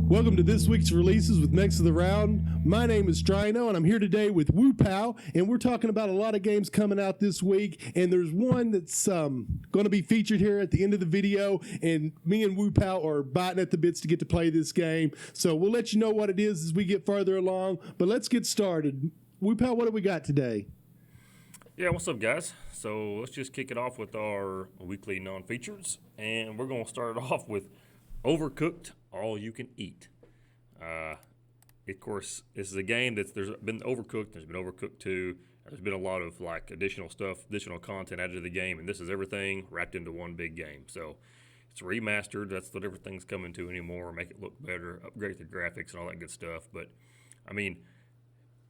Welcome to this week's releases with Next to the Round. My name is Strino, and I'm here today with Woo Pow, and we're talking about a lot of games coming out this week, and there's one that's going to be featured here at the end of the video, and me and Woo Pow are biting at the bits to get to play this game, so we'll let you know what it is as we get further along, but let's get started. Woo Pow, what do we got today? Yeah, what's up, guys? So let's just kick it off with our weekly non-features, and we're going to start it off with Overcooked, All You Can Eat. Of course, this is a game there's been Overcooked, there's been Overcooked 2, there's been a lot of like additional stuff, additional content added to the game, and this is everything wrapped into one big game. So it's remastered, that's what everything's coming to anymore, make it look better, upgrade the graphics and all that good stuff. But, I mean,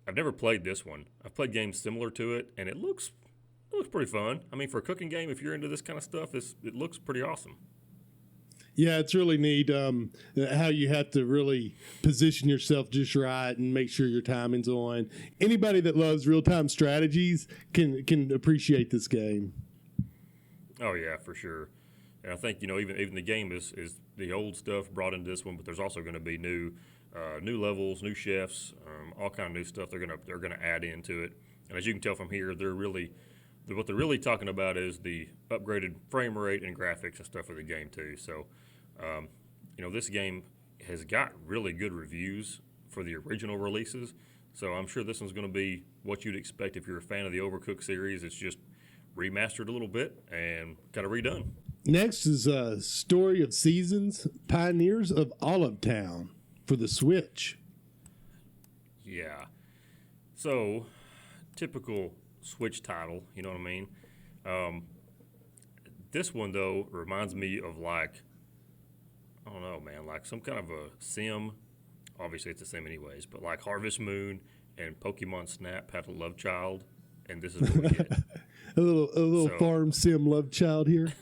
I've never played this one. I've played games similar to it, and it looks pretty fun. I mean, for a cooking game, if you're into this kind of stuff, it looks pretty awesome. Yeah, it's really neat how you have to really position yourself just right and make sure your timing's on. Anybody that loves real-time strategies can appreciate this game. Oh, yeah, for sure. And I think, even the game is the old stuff brought into this one, but there's also going to be new levels, new chefs, all kind of new stuff they're gonna add into it. And as you can tell from here, what they're really talking about is the upgraded frame rate and graphics and stuff for the game too. So, this game has got really good reviews for the original releases. So I'm sure this one's going to be what you'd expect if you're a fan of the Overcooked series. It's just remastered a little bit and kind of redone. Next is Story of Seasons, Pioneers of Olive Town for the Switch. Yeah. So, typical Switch title, you know what I mean? This one, though, reminds me of like, I don't know, man, like some kind of a sim. Obviously, it's a sim anyways, but like Harvest Moon and Pokemon Snap had a love child, and this is what we get. a little farm sim love child here.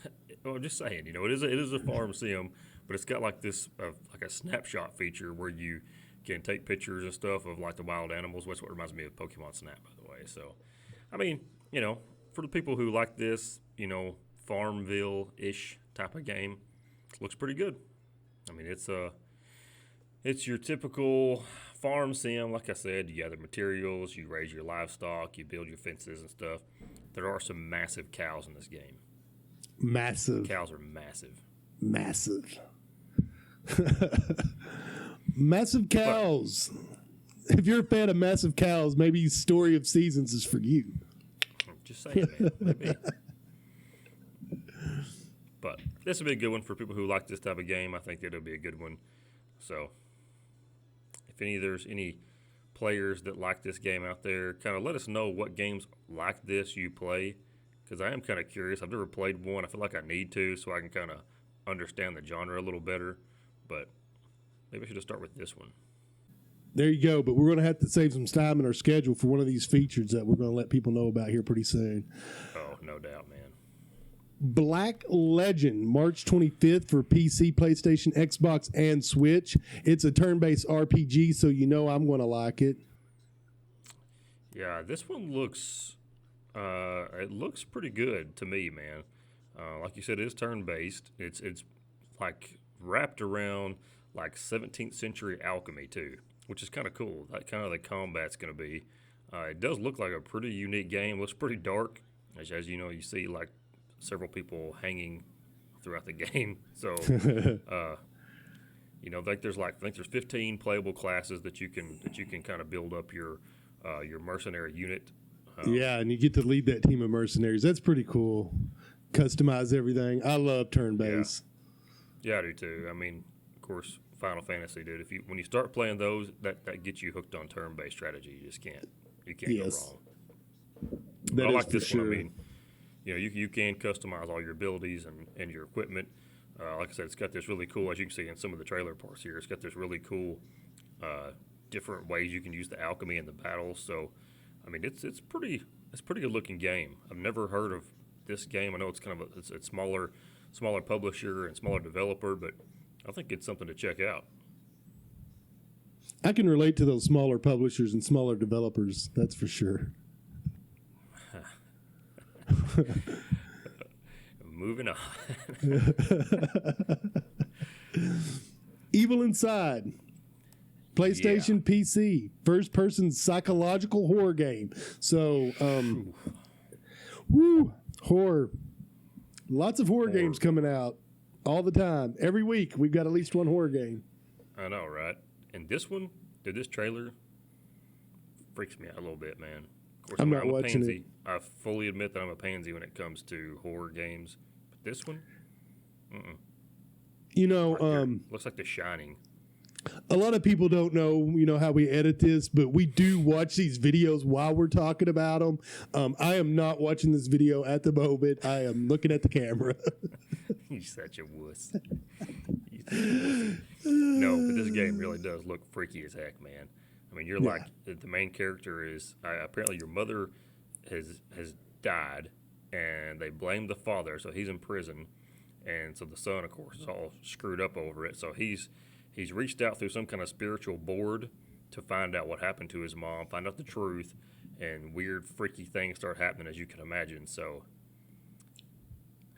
Well, I'm just saying, it is a farm sim, but it's got like this, like a snapshot feature where you can take pictures and stuff of like the wild animals. That's what reminds me of Pokemon Snap, by the way. So, I mean, for the people who like this, Farmville-ish type of game, looks pretty good. I mean, it's your typical farm sim. Like I said, you gather materials, you raise your livestock, you build your fences and stuff. There are some massive cows in this game. Massive. Cows are massive. Massive. Massive cows. If you're a fan of massive cows, maybe Story of Seasons is for you. Just saying, man. Maybe. But this will be a good one for people who like this type of game. I think it'll be a good one. So, if there's any players that like this game out there, kind of let us know what games like this you play, because I am kind of curious. I've never played one. I feel like I need to, so I can kind of understand the genre a little better. But maybe I should just start with this one. There you go. But we're going to have to save some time in our schedule for one of these features that we're going to let people know about here pretty soon. Oh, no doubt, man. Black Legend, March 25th for PC, PlayStation, Xbox, and Switch. It's a turn-based RPG, so I'm going to like it. Yeah, this one looks pretty good to me, man. Like you said, it is turn-based. It's like wrapped around like 17th century alchemy too, which is kind of cool. That kind of the combat's going to be. It does look like a pretty unique game. Looks pretty dark, as you see like several people hanging throughout the game. So, I think there's 15 playable classes that you can kind of build up your mercenary unit. Yeah, and you get to lead that team of mercenaries. That's pretty cool. Customize everything. I love turn-based. Yeah, I do too. I mean, of course, Final Fantasy, dude. When you start playing those, that gets you hooked on turn-based strategy. You just can't go wrong. That I is like this sure. one. I mean, you can customize all your abilities and your equipment. Like I said, it's got this really cool, as you can see in some of the trailer parts here, it's got this really cool different ways you can use the alchemy in the battles. So, I mean, it's pretty good looking game. I've never heard of this game. I know it's kind of a smaller publisher and smaller developer, but I think it's something to check out. I can relate to those smaller publishers and smaller developers. That's for sure. Moving on. Evil Inside, PlayStation, PC, first-person psychological horror game. So, horror. Lots of horror games coming out all the time. Every week, we've got at least one horror game. I know, right? And this one, this trailer freaks me out a little bit, man. Of course, I'm not a watching pansy. it. I fully admit that I'm a pansy when it comes to horror games. But this one, You know, looks like The Shining. a lot of people don't know, how we edit this, but we do watch these videos while we're talking about them. I am not watching this video at the moment. I am looking at the camera. You're such a wuss. No, but this game really does look freaky as heck, man. I mean, you're like, the main character is, apparently your mother has died, and they blame the father, so he's in prison. And so the son, of course, is all screwed up over it. So he's reached out through some kind of spiritual board to find out what happened to his mom, find out the truth, and weird, freaky things start happening, as you can imagine. So,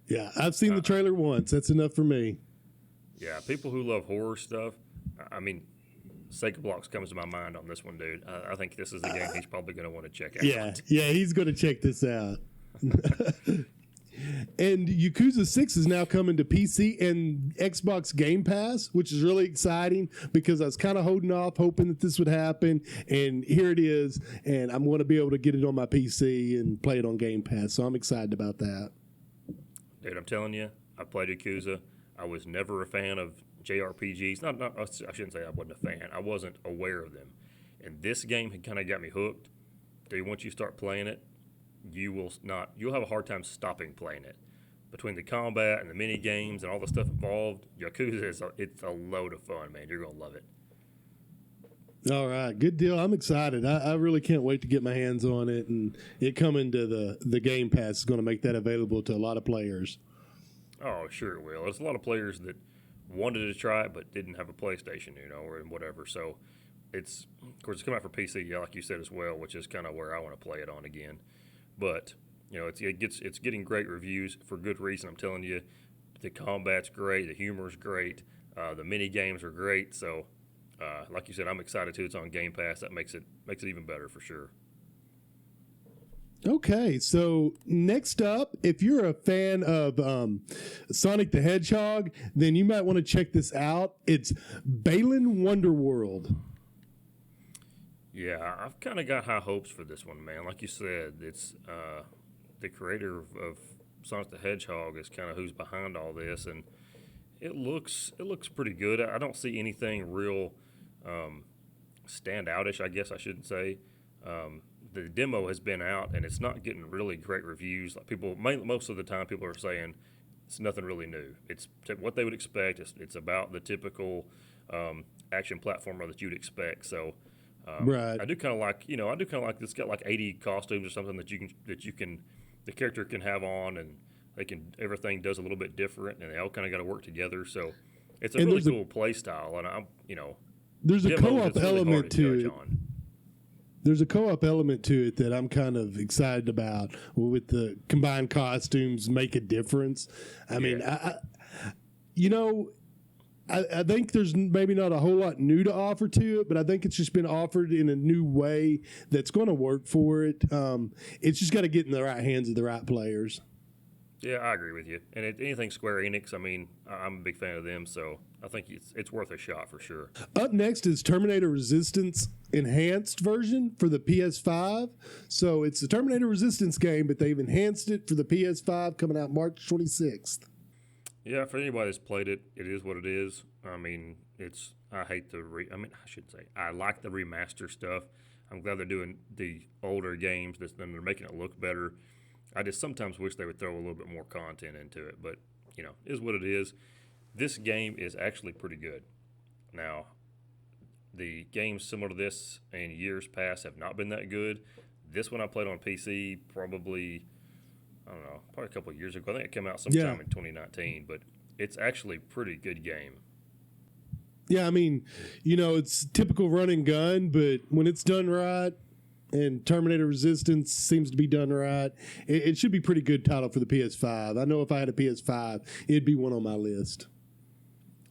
Yeah, I've seen the trailer once. That's enough for me. yeah, people who love horror stuff, I mean, Sega Blocks comes to my mind on this one, dude. I think this is the game he's probably going to want to check out. Yeah, he's going to check this out. And Yakuza 6 is now coming to PC and Xbox Game Pass, which is really exciting because I was kind of holding off, hoping that this would happen. And here it is. And I'm going to be able to get it on my PC and play it on Game Pass. So I'm excited about that. Dude, I'm telling you, I played Yakuza. I was never a fan of JRPGs. I shouldn't say I wasn't a fan. I wasn't aware of them. And this game had kind of got me hooked. Dude, once you start playing it, you'll have a hard time stopping playing it. Between the combat and the mini games and all the stuff involved, Yakuza it's a load of fun, man. You're gonna love it. All right, good deal. I'm excited. I really can't wait to get my hands on it, and it coming to the Game Pass is going to make that available to a lot of players. Oh, sure it will. There's a lot of players that wanted to try it but didn't have a PlayStation, or whatever. So it's, of course, it's coming out for PC, yeah, like you said as well, which is kind of where I want to play it on again. But it's getting great reviews for good reason. I'm telling you, the combat's great, the humor's great, the mini games are great. So, like you said, I'm excited too. It's on Game Pass. That makes it even better for sure. Okay, so next up, if you're a fan of Sonic the Hedgehog, then you might want to check this out. It's Balan Wonderworld. Yeah, I've kind of got high hopes for this one, man. Like you said, it's the creator of Sonic the Hedgehog is kind of who's behind all this, and it looks pretty good. I don't see anything real standoutish, I guess I shouldn't say. The demo has been out, and it's not getting really great reviews. Like most of the time, people are saying it's nothing really new. It's what they would expect. It's about the typical action platformer that you'd expect. So. Right. I do kind of like it's got like 80 costumes or something the character can have on, and everything does a little bit different, and they all kind of got to work together. So it's a really cool play style, and there's a co-op really element to it. On. There's a co-op element to it that I'm kind of excited about with the combined costumes make a difference. I mean, I think there's maybe not a whole lot new to offer to it, but I think it's just been offered in a new way that's going to work for it. It's just got to get in the right hands of the right players. Yeah, I agree with you. And anything Square Enix, I mean, I'm a big fan of them, so I think it's worth a shot for sure. Up next is Terminator Resistance Enhanced version for the PS5. So it's the Terminator Resistance game, but they've enhanced it for the PS5 coming out March 26th. Yeah, for anybody that's played it, it is what it is. I mean, I shouldn't say. I like the remaster stuff. I'm glad they're doing the older games, then they're making it look better. I just sometimes wish they would throw a little bit more content into it, but, it is what it is. This game is actually pretty good. Now, the games similar to this in years past have not been that good. This one I played on PC probably a couple of years ago. I think it came out sometime in 2019, but it's actually a pretty good game. Yeah, I mean, it's typical run and gun, but when it's done right, and Terminator Resistance seems to be done right, it should be a pretty good title for the PS5. I know if I had a PS5, it'd be one on my list.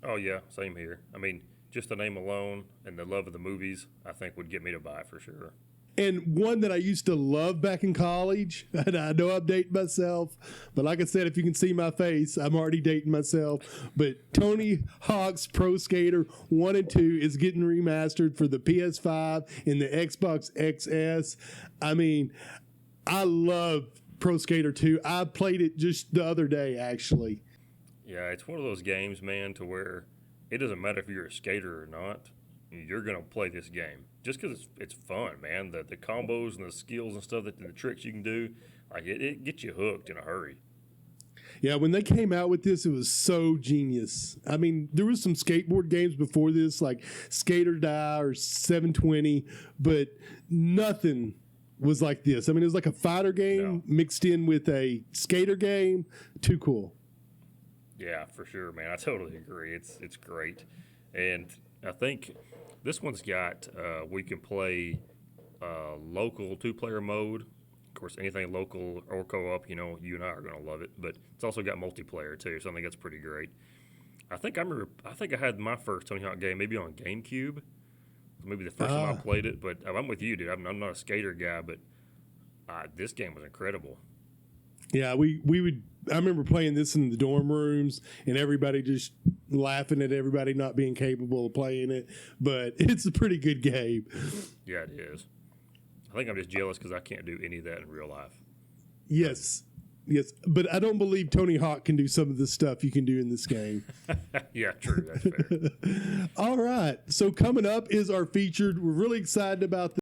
Oh, yeah, same here. I mean, just the name alone and the love of the movies, I think would get me to buy it for sure. And one that I used to love back in college, and I know I'm dating myself, but like I said, if you can see my face, I'm already dating myself. But Tony Hawk's Pro Skater 1 and 2 is getting remastered for the PS5 and the Xbox XS. I mean, I love Pro Skater 2. I played it just the other day, actually. Yeah, it's one of those games, man, to where it doesn't matter if you're a skater or not. You're going to play this game just because it's fun, man. The combos and the skills and stuff, the tricks you can do, like it gets you hooked in a hurry. Yeah, when they came out with this, it was so genius. I mean, there was some skateboard games before this, like Skate or Die or 720, but nothing was like this. I mean, it was like a fighter game mixed in with a skater game. Too cool. Yeah, for sure, man. I totally agree. It's great. And I think this one's got we can play local 2-player mode. Of course, anything local or co-op, you and I are going to love it. But it's also got multiplayer too, so I think that's pretty great. I think I had my first Tony Hawk game maybe on GameCube. Maybe the first time I played it. But I'm with you, dude. I'm not a skater guy, but this game was incredible. Yeah, we would. I remember playing this in the dorm rooms and everybody just laughing at everybody not being capable of playing it. But it's a pretty good game. Yeah, it is. I think I'm just jealous because I can't do any of that in real life. Yes. But I don't believe Tony Hawk can do some of the stuff you can do in this game. Yeah, true. That's fair. All right. So coming up is our featured. We're really excited about this.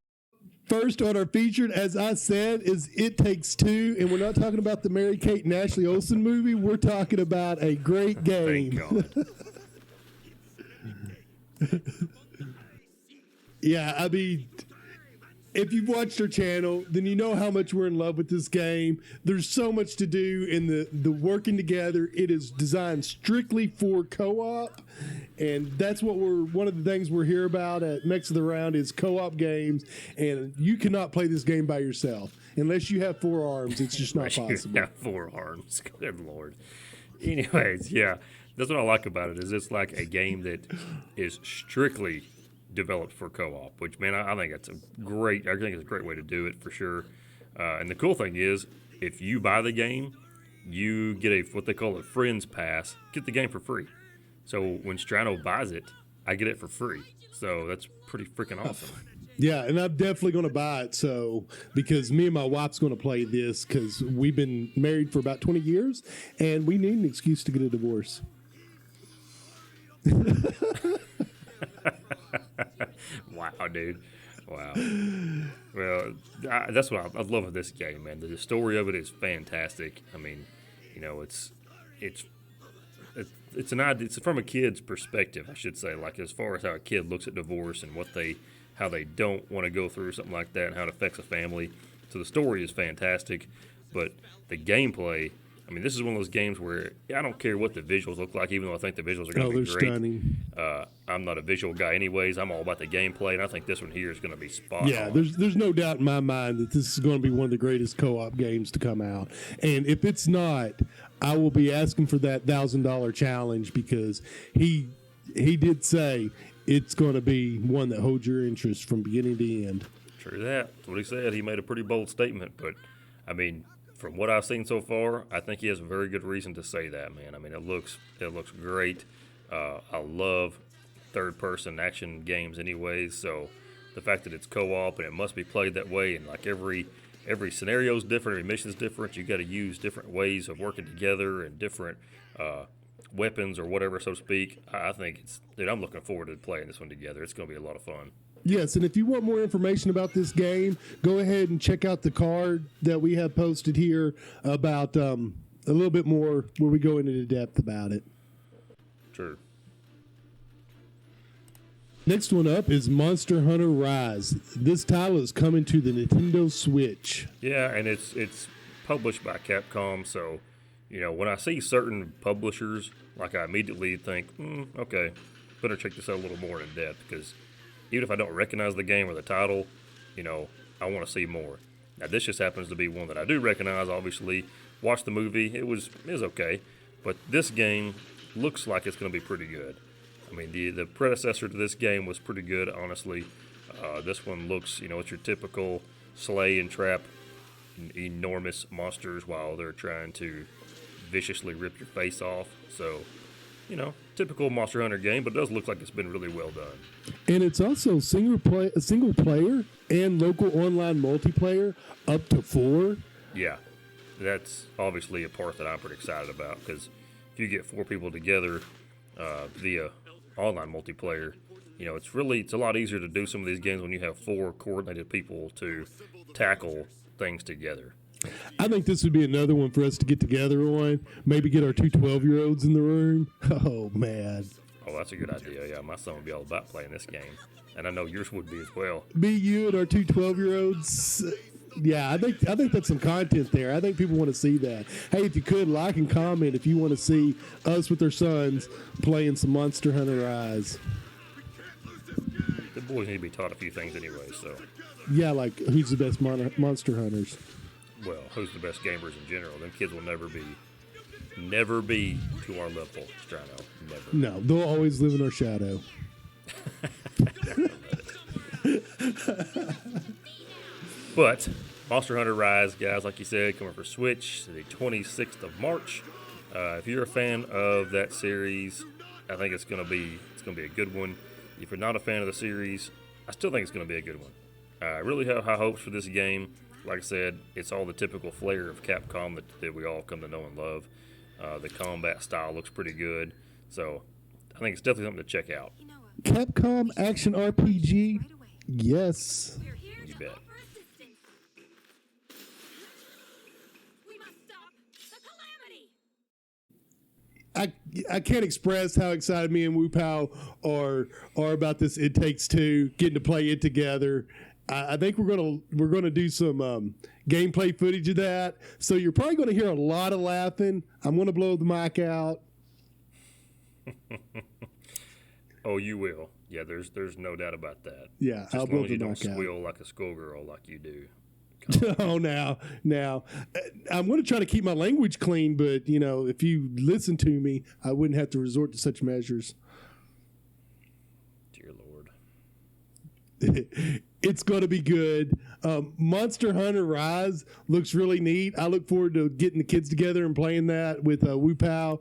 First on our featured, as I said, is It Takes Two, and we're not talking about the Mary-Kate and Ashley Olsen movie. We're talking about a great game. Thank God. Yeah, I mean, if you've watched our channel, then you know how much we're in love with this game. There's so much to do in the working together. It is designed strictly for co-op, and that's what one of the things we're here about at Mechs of the Round is co-op games, and you cannot play this game by yourself unless you have 4 arms. It's just not possible. Yeah, 4 arms. Good Lord. Anyways, yeah, that's what I like about it is it's like a game that is strictly developed for co-op, which, man, I think it's a great way to do it for sure. And the cool thing is, if you buy the game, you get what they call a friends pass, get the game for free. So when Strano buys it, I get it for free. So that's pretty freaking awesome. Yeah, and I'm definitely going to buy it. So because me and my wife's going to play this because we've been married for about 20 years, and we need an excuse to get a divorce. Wow, dude. Wow. Well, that's what I love of this game, man. The story of it is fantastic. I mean, it's from a kid's perspective, I should say. Like as far as how a kid looks at divorce and how they don't want to go through something like that and how it affects a family. So the story is fantastic, but the gameplay. I mean, this is one of those games where I don't care what the visuals look like, even though I think the visuals are going to be great. Stunning. I'm not a visual guy anyways. I'm all about the gameplay, and I think this one here is going to be spot on. Yeah, there's no doubt in my mind that this is going to be one of the greatest co-op games to come out. And if it's not, I will be asking for that $1,000 challenge because he did say it's going to be one that holds your interest from beginning to end. True that. That's what he said. He made a pretty bold statement, but, I mean, from what I've seen so far, I think he has a very good reason to say that, man. I mean, it looks great. I love third-person action games anyways, so the fact that it's co-op and it must be played that way, and like every scenario is different, every mission is different. You got to use different ways of working together and different weapons or whatever, so to speak. I think I'm looking forward to playing this one together. It's going to be a lot of fun. Yes, and if you want more information about this game, go ahead and check out the card that we have posted here about a little bit more where we go into depth about it. True. Next one up is Monster Hunter Rise. This title is coming to the Nintendo Switch. Yeah, and it's published by Capcom, so when I see certain publishers, like I immediately think, okay, better check this out a little more in depth because even if I don't recognize the game or the title, I want to see more. Now, this just happens to be one that I do recognize, obviously. Watched the movie. It was okay. But this game looks like it's going to be pretty good. I mean, the predecessor to this game was pretty good, honestly. This one looks, it's your typical slay and trap enormous monsters while they're trying to viciously rip your face off. So, typical Monster Hunter game, but it does look like it's been really well done. And it's also single player and local online multiplayer up to 4. Yeah, that's obviously a part that I'm pretty excited about, because if you get 4 people together via online multiplayer, it's a lot easier to do some of these games when you have 4 coordinated people to tackle things together. I think this would be another one for us to get together on. Maybe get our 2 12-year-olds in the room. Oh, man. Oh, that's a good idea. Yeah, my son would be all about playing this game, and I know yours would be as well. Me, you, and our 2 12-year-olds. Yeah, I think that's some content there. I think people want to see that. Hey, if you could, like and comment if you want to see us with our sons playing some Monster Hunter Rise. The boys need to be taught a few things anyway, so. Yeah, like who's the best Monster Hunters? Well, who's the best gamers in general? Them kids will never be to our level, Strano. Never. No, they'll always live in our shadow. But Monster Hunter Rise, guys, like you said, coming for Switch the 26th of March. If you're a fan of that series, I think it's gonna be a good one. If you're not a fan of the series, I still think it's gonna be a good one. I really have high hopes for this game. Like I said, it's all the typical flair of Capcom that we all come to know and love. The combat style looks pretty good, so I think it's definitely something to check out. Capcom action RPG, yes. You bet. I can't express how excited me and Wu Pao are about this It Takes Two, getting to play it together. I think we're gonna do some gameplay footage of that. So you're probably gonna hear a lot of laughing. I'm gonna blow the mic out. Oh, you will. Yeah, there's no doubt about that. Yeah, just I'll as long blow as you the don't mic out. squeal like a schoolgirl like you do. Oh, now, I'm going to try to keep my language clean, but if you listen to me, I wouldn't have to resort to such measures. Dear Lord. It's going to be good. Monster Hunter Rise looks really neat. I look forward to getting the kids together and playing that with Wu Pao.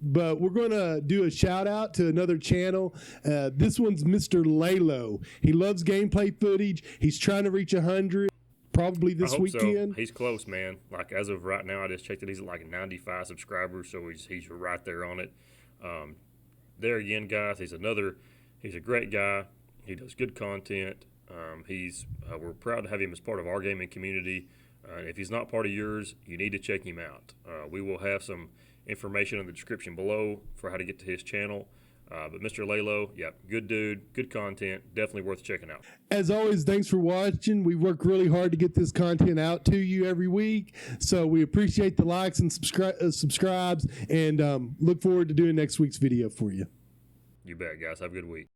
But we're going to do a shout out to another channel. This one's Mr. Lalo. He loves gameplay footage. He's trying to reach 100. Probably this weekend. So. He's close, man. Like as of right now, I just checked it. He's at like 95 subscribers, so he's right there on it. There again, guys, he's a great guy. He does good content. We're proud to have him as part of our gaming community. If he's not part of yours, you need to check him out. We will have some information in the description below for how to get to his channel. But Mr. Lalo, yeah, good dude, good content, definitely worth checking out. As always, thanks for watching. We work really hard to get this content out to you every week. So we appreciate the likes and subscribes, and look forward to doing next week's video for you. You bet, guys. Have a good week.